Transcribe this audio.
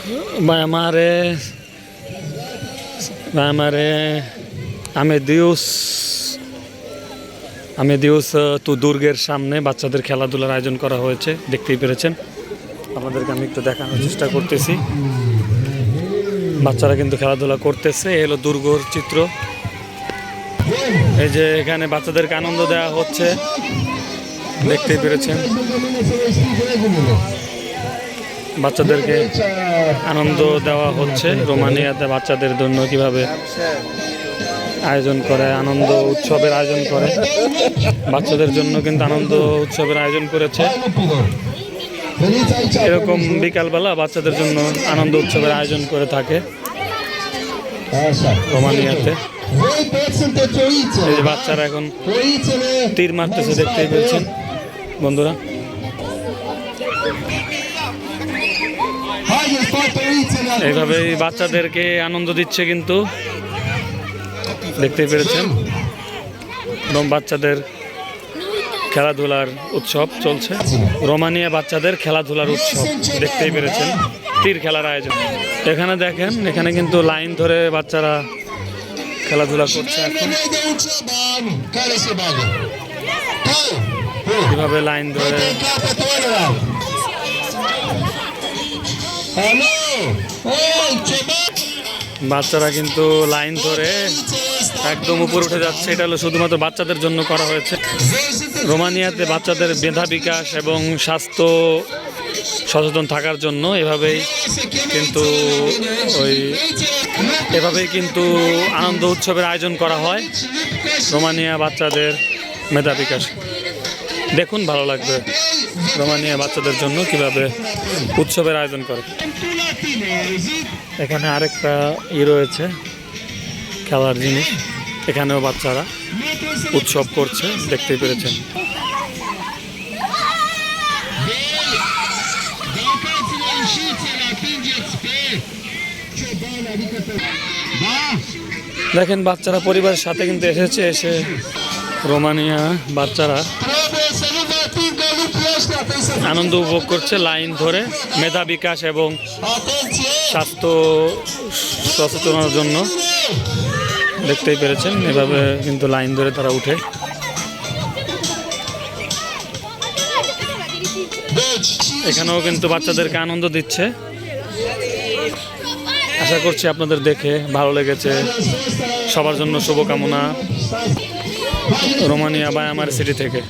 Băiamare আমেদিউস তো দুর্গের সামনে বাচ্চাদের খেলাধুলার আয়োজন করা হয়েছে, দেখতেই পেরেছেন। আপনাদেরকে আমি একটু দেখানোর চেষ্টা করতেছি। বাচ্চারা কিন্তু খেলাধুলা করতেছে। এই হলো দুর্গর চিত্র। এই যে এখানে বাচ্চাদেরকে আনন্দ দেওয়া হচ্ছে, দেখতেই পেরেছেন। বাচ্চাদেরকে আনন্দ দেওয়া হচ্ছে। রোমানিয়াতে বাচ্চাদের জন্য কিভাবে আয়োজন করে, আনন্দ উৎসবের আয়োজন করে। বাচ্চাদের জন্য কিন্তু আনন্দ উৎসবের আয়োজন করেছে। এরকম বিকালবেলা বাচ্চাদের জন্য আনন্দ উৎসবের আয়োজন করে থাকে রোমানিয়াতে। এই যে বাচ্চারা এখন তীর মারতেছে, দেখতেই পেয়েছেন বন্ধুরা। এইভাবেই বাচ্চাদেরকে আনন্দ দিচ্ছে, কিন্তু দেখতেই পেরেছেন। এবং বাচ্চাদের খেলাধুলার উৎসব চলছে। রোমানিয়া বাচ্চাদের খেলাধুলার উৎসব, দেখতেই পেরেছেন। তীর খেলার আয়োজন। এখানে দেখেন, এখানে কিন্তু লাইন ধরে বাচ্চারা খেলাধুলা করছে। এখন কিভাবে লাইন ধরে বাচ্চারা কিন্তু লাইন ধরে একদম উপরে উঠে যাচ্ছে। এটা হলো শুধুমাত্র বাচ্চাদের জন্য করা হয়েছে। রোমানিয়াতে বাচ্চাদের মেধা বিকাশ এবং স্বাস্থ্য সচেতন থাকার জন্য এভাবেই কিন্তু আনন্দ উৎসবের আয়োজন করা হয়। রোমানিয়া বাচ্চাদের মেধা বিকাশ দেখুন, ভালো লাগবে। রোমানিয়া বাচ্চাদের জন্য কিভাবে উৎসবের আয়োজন করে। এখানে আরেকটা রয়েছে খেলার জিনিস। এখানেও বাচ্চারা উৎসব করছে, দেখতেই পেরেছেন। দেখেন বাচ্চারা পরিবারের সাথে কিন্তু এসে রোমানিয়া বাচ্চারা আনন্দ উপভোগ করছে লাইন ধরে। মেধা বিকাশ এবং স্বাস্থ্য সচেতনার জন্য, দেখতেই পেরেছেন। এভাবে কিন্তু লাইন ধরে তারা উঠে। এখানেও কিন্তু বাচ্চাদেরকে আনন্দ দিচ্ছে। আশা করছি আপনাদের দেখে ভালো লেগেছে। সবার জন্য শুভকামনা রোমানিয়া বায়ামার সিটি থেকে।